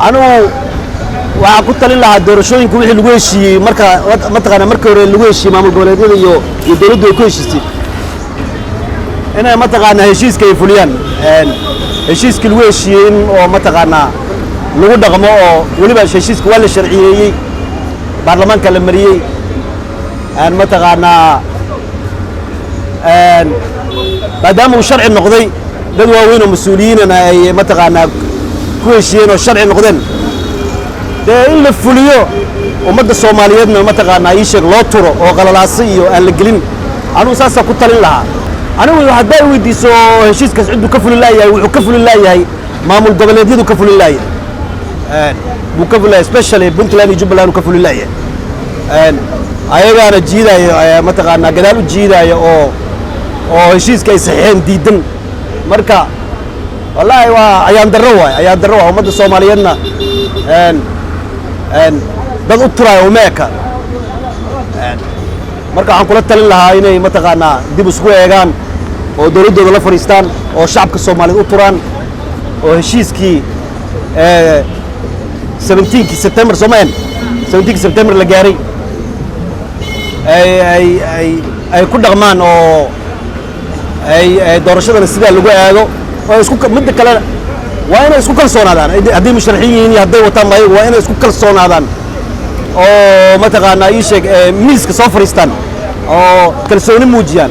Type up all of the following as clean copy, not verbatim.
أنا وأقول لها دورشين كل واحد لقوه شيء مركا مركا لقوه شيء ما مقولة ده يدوروا كل شيء أنا متقنا هشيس كيف فلان هشيس كل واحد شيء أو متقنا لقول دعمه ولي بس هشيس كوال شرعي برلمان كلامري أن متقنا بعدام الشرع النقدي بدو وين المسؤولين أنا متقنا كل شيء الشرع النقدي ده إلا فليو ومدة الصوماليين متقنا يشير لوترو أو غلاسي اللي أنا أساسا كنت لها أنا واحد ده ودي سو هشيس كاس عنده كفل الله يا وكفل الله يا مامول قبل يديده كفل الله يا وكفل الله سبيشالي بنت لاني جب لانه كفل الله يا أيها أنا جيدا يا متقنا قدالو جيدا يا أو هشيس كاس حين ديدن مركا والله أيام دروة ومدة الصوماليين dad u tirayo meeka marka waxaan kula talin lahaa inay mataqaana dib isku eegaan oo dawladooda la fariistaan oo shacabka Soomaaliyeed u turaan oo heshiiskii 17 September Soomaaliya 17 September la gaaray ay ku dhaqmaan oo ay doorashada sida lagu aado oo isku mid kale waa inay isku kalsoonaadaan haddii musharaxiin iyo hadday wataan waa inay isku kalsoonaadaan oo mataqaana ay sheeg miiska soo fariistaan oo kalsooni muujiyaan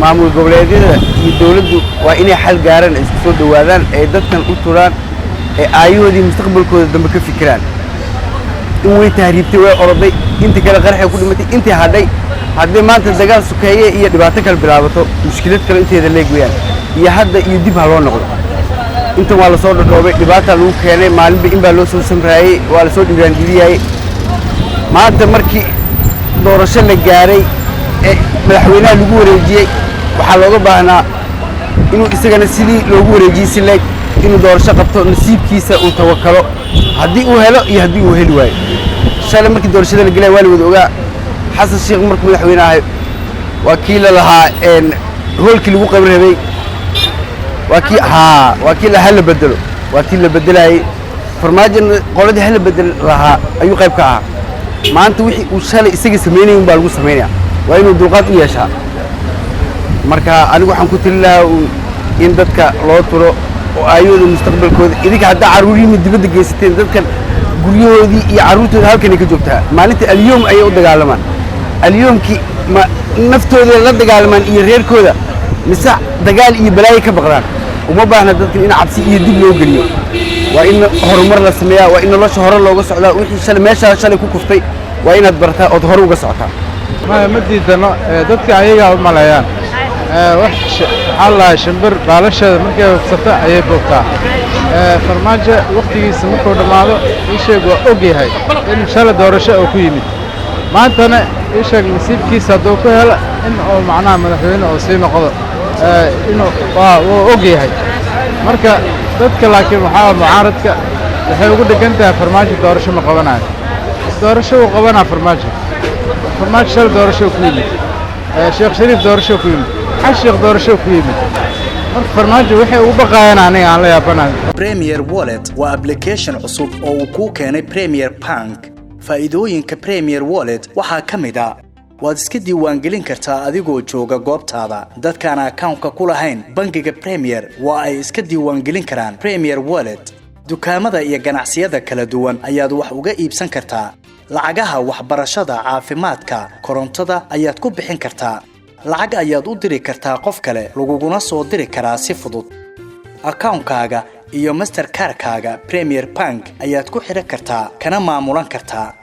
maamul goboleedyada iyo dawladdu waa inay xal gaaraan isku soo dhawaadaan ay dadkan u turaan ee aayahoodii mustaqbalkooda dambe ka fikiraan in way tahriibtay way oroday inta kale qarxay ku dhimatay intii hadhay haddii maanta dagaal sukeeye iyo dhibaato kale bilaabato mushkilad kale inteeda leegayaan iyo hadda iyo dib ha loo noqdo inta waa la soo dhadhoobay dhibaata lagu keenay maalinba in baa loo soo samraayay waa la soo dhiraandiyay maanta markii doorasho la gaaray ee madaxweynaha lagu wareejiyay waxaa looga baahnaa inuu isagana sidii loogu wareejiyay si leeg inuu doorasho qabto nasiibkiisa uu tawakkalo haddii uu helo iyo haddii uu heli waayo shalay markii doorashada la galay waa la wada ogaa xasan sheekh markuu madaxweynaha waa kii la lahaa hoolkii lagu qaban rabay وكيل هلا بدله وكيل بدلاي فرماجن قولدي هلا بدل لها أيو قيب كعها ما أنت وشالي يسقي سميني وبالغو سميني وإنه دلقات وياشها مركا أنا وحن كنت الله إن دتك الله ترى وأيو المستقبل كود إذا كان عروري من دبد جيستين دتك قريو دي يعروتو هالك اللي كجبتها مالتي اليوم أيو دجالمان اليوم كي ما نفتو ذي دجالمان يغير كودا مسا دجال يبلاي كبقران وما بعنا ذلك إن عبسي يدل له قليل وإن هرمر السماء وإن الله شهر الله وقصعدا وإن شل ما شل كوكفتي وإن أدبرتها أظهر وقصعتها ما مدي دنا ذلك عيجا ملايان وحش الله شنبر بالش مركب سبتة عيب بوقتا فرماجة وقتي سمك ودماغه يشيء وأوجي هاي إن شاء الله دورشة أكويمي ما أنتنا يشيء نسيب كيس هذوك هلا إنه معناه مدحين أو سيما قضاء إنه وأوجي هاي مركا ذاتك لكن محاول معارضك waxay ugu dhigantahay farmaajo doorasho ma qabanayo doorasho uu qabana farmaajo shal doorasho ku yimid sheekh shariif doorasho ku yimid xashiq doorasho ku yimid marka farmaajo waxay ugu baqayaan aniga aan la yaabanahay Premier Wallet waa application cusub oo uu ku keenay Premier Bank faa'iidooyinka Premier Wallet waxaa kamid ah waad iska diiwaangelin kartaa adigoo jooga goobtaada dadkaan account-ka ku lahayn bangiga Premier waa ay iska diiwaangelin karaan Premier Wallet dukaamada iyo ganacsiyada kala duwan ayaad wax uga iibsan kartaa lacagaha waxbarashada caafimaadka korontada ayaad ku bixin kartaa lacag ayaad u diri kartaa qof kale laguguna soo diri karaa si fudud account-kaaga iyo Mastercard-kaaga Premier Bank ayaad ku xiran kartaa kana maamulan kartaa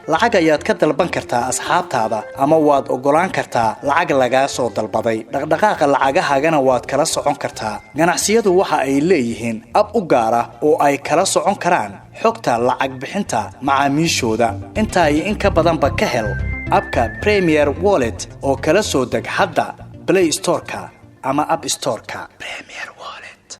lacag ayaad ka dalban kartaa asxaabtaada ama waad ogolaan kartaa lacag laga soo dalbaday dhaqdhaqaaqa lacagahagana waad kala socon kartaa ganacsiyadu waxa ay leeyihiin ab u gaar ah oo ay kala socon karaan xogta lacag bixinta macaamiishooda inta ay in ka badanba ka hel abka Premier Wallet oo kala soo deg hadda Play Store-ka ama App Store-ka Premier